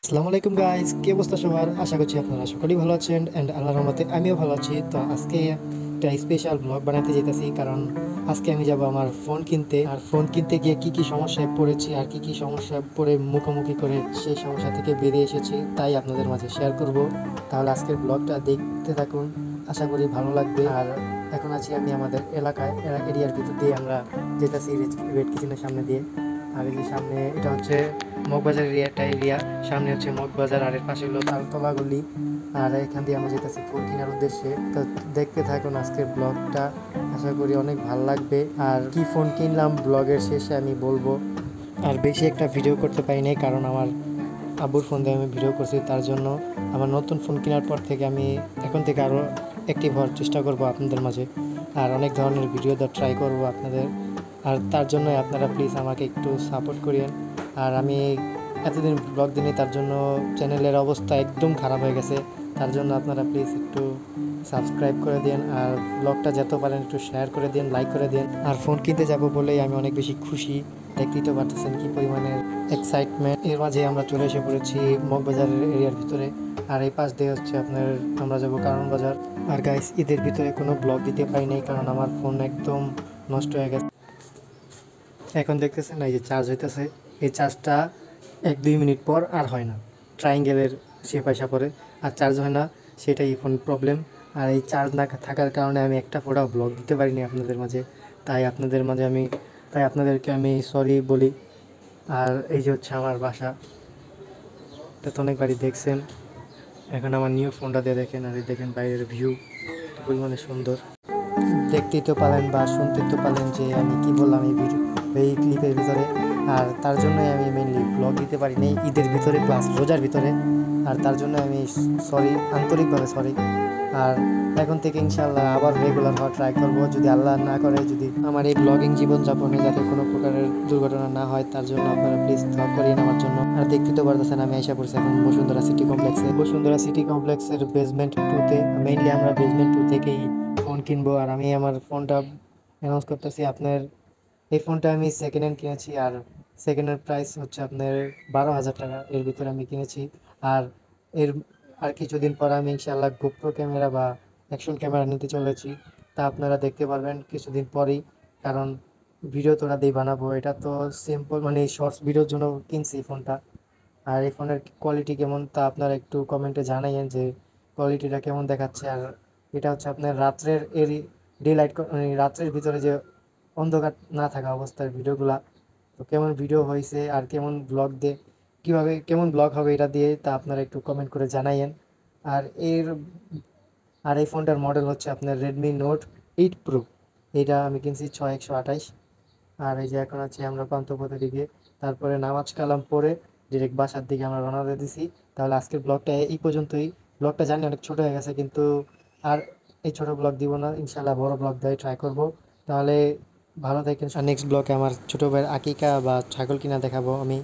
আসসালামু আলাইকুম গাইস, কি অবস্থা সবার? আশা করছি আপনারা সকলেই ভালো আছেন এন্ড আল্লাহর রহমতে আমিও ভালো আছি। তো আজকে একটা স্পেশাল ব্লগ বানাতে যেতেছি, কারণ আজকে আমি যাব আমার ফোন কিনতে। আর ফোন কিনতে গিয়ে কি কি সমস্যায় পড়েছি আর কি কি সমস্যা পড়ে মুখোমুখি করে সেই সমস্যা থেকে বেরিয়ে এসেছি, তাই আপনাদের মাঝে শেয়ার করব। তাহলে আজকের ব্লগটা দেখতে থাকুন, আশা করি ভালো লাগবে। আর এখন আছি আমি আমাদের এলাকায়, এরিয়ার ভিতর দিয়ে আমরা যেতেছি রেড কিচেনের সামনে দিয়ে। আর এই যে সামনে এটা হচ্ছে মগবাজার এরিয়া, সামনে হচ্ছে মগবাজার, আর এর পাশে হলো তালতলা গলি। আর এখান দিয়ে আমরা যেতেছি ফোন কেনার উদ্দেশ্যে। তো দেখতে থাকুন আজকের ব্লগটা, আশা করি অনেক ভালো লাগবে। আর কি ফোন কিনলাম ব্লগের শেষে আমি বলবো। আর বেশি একটা ভিডিও করতে পারি নাই, কারণ আমার আব্বুর ফোন দিয়ে আমি ভিডিও করছি, তার জন্য আমার নতুন ফোন কেনার পর থেকে আমি এখন থেকে আরও অ্যাক্টিভ হওয়ার চেষ্টা করব আপনাদের মাঝে, আর অনেক ধরনের ভিডিও দেওয়ার ট্রাই করব আপনাদের। আর তার জন্য আপনারা প্লিজ আমাকে একটু সাপোর্ট করিয়েন। আর আমি এতদিন ব্লগ দিনই, তার জন্য চ্যানেলের অবস্থা একদম খারাপ হয়ে গেছে। তার জন্য আপনারা প্লিজ একটু সাবস্ক্রাইব করে দিন, আর ব্লগটা যত পারেন একটু শেয়ার করে দিন, লাইক করে দিন। আর ফোন কিনতে যাব বলেই আমি অনেক বেশি খুশি, দেখতেই তো পারতেছেন কি পরিমাণের এক্সাইটমেন্ট। এর মাঝে আমরা চলে এসে পড়েছি মগবাজারের এরিয়ার ভিতরে। আর এই পাশ দিয়ে হচ্ছে আপনার আমরা যাবো কারণ বাজার। আর গাইস, ঈদের ভিতরে কোনো ব্লগ দিতে পারি নাই, কারণ আমার ফোন একদম নষ্ট হয়ে গেছে। এখন দেখতেছেন এই যে চার্জ হইতেছে, এই চার্জটা 1-2 মিনিট পর আর হয় না, ট্রাইঙ্গেলের সে পয়সা পড়ে আর চার্জ হয় না, সেটাই ফোন প্রবলেম। আর এই চার্জ না থাকার কারণে আমি একটা ফোটাও ব্লগ দিতে পারিনি আপনাদের মাঝে। তাই আপনাদের মাঝে আমি তাই আপনাদেরকে আমি সরি বলি। আর এই যে হচ্ছে আমার বাসা, এটা তো অনেকবারই দেখছেন। এখন আমার নিউ ফোনটা দিয়ে দেখেন, আর এই দেখেন বাইরের ভিউ পরিমাণে সুন্দর। দেখতেই তো পারেন বা শুনতে তো পারলেন যে আমি কি বললাম এই ক্লিপের ভিতরে। আর তার জন্যই আমি মেনলি ব্লগ দিতে পারি নাই ঈদের ভিতরে প্লাস রোজার ভিতরে। আর তার জন্য আমি সরি, আন্তরিকভাবে সরি। আর এখন থেকে ইনশাআল্লাহ আবার রেগুলার হওয়ার ট্রাই করব, যদি আল্লাহ না করে, যদি আমার এই ব্লগিং জীবনযাপনে যাতে কোনো প্রকারের দুর্ঘটনা না হয়, তার জন্য আপনারা প্লিজ দোয়া করিয়েন আমার জন্য। আর দেখতে তো পারতেছেন আমি আশা করছি এখন বসুন্ধরা সিটি কমপ্লেক্সের বেসমেন্ট 2-তে। মেইনলি আমরা বেসমেন্ট 2 থেকেই ফোন কিনবো। আর আমি আমার ফোনটা অ্যানাউন্স করতেছি, আপনার এই ফোনটা আমি সেকেন্ড হ্যান্ড কিনেছি। আর সেকেন্ড হ্যান্ড প্রাইস হচ্ছে আপনার 12,000 টাকা, এর ভিতরে আমি কিনেছি। আর এর আর কিছুদিন পর আমি ইনশাআল্লাহ গোপ্রো ক্যামেরা বা অ্যাকশন ক্যামেরা নিতে চলেছি, তা আপনারা দেখতে পারবেন কিছুদিন পরেই। কারণ ভিডিও তো ওরা দিয়ে বানাবো, এটা তো সিম্পল মানে শর্টস ভিডিওর জন্য কিনছি এই ফোনটা। আর এই ফোনের কোয়ালিটি কেমন তা আপনারা একটু কমেন্টে জানাইয়েন যে কোয়ালিটিটা কেমন দেখাচ্ছে। আর এটা হচ্ছে আপনার রাত্রের ডে লাইট, মানে রাত্রের ভিতরে যে অন্ধকার না থাকা অবস্থার ভিডিওগুলা, তো কেমন ভিডিও হয়েছে আর কেমন ব্লগ দিয়ে কীভাবে কেমন ব্লগ হবে এটা দিয়ে, তা আপনারা একটু কমেন্ট করে জানাইয়েন। আর এর আর এই ফোনটার মডেল হচ্ছে আপনার রেডমি নোট 8 প্রো। এটা আমি কিনছি 6128। আর এই যে এখন আছি আমরা পান্থপথের দিকে, তারপরে নামাজ কালাম পরে ডিরেক্ট বাসার দিকে আমরা রওনা দিয়ে দিছি। তাহলে আজকের ব্লগটা এই পর্যন্তই। ব্লগটা জানি অনেক ছোট হয়ে গেছে, কিন্তু আর এই ছোট ব্লগ দিব না, ইনশাল্লাহ বড় ব্লগ দিয়ে ট্রাই করব। তাহলে ভালো থাকেন। আর নেক্সট ব্লগে আমার ছোটো ভাইয়ের আকিকা বা ছাগল কিনা দেখাবো আমি।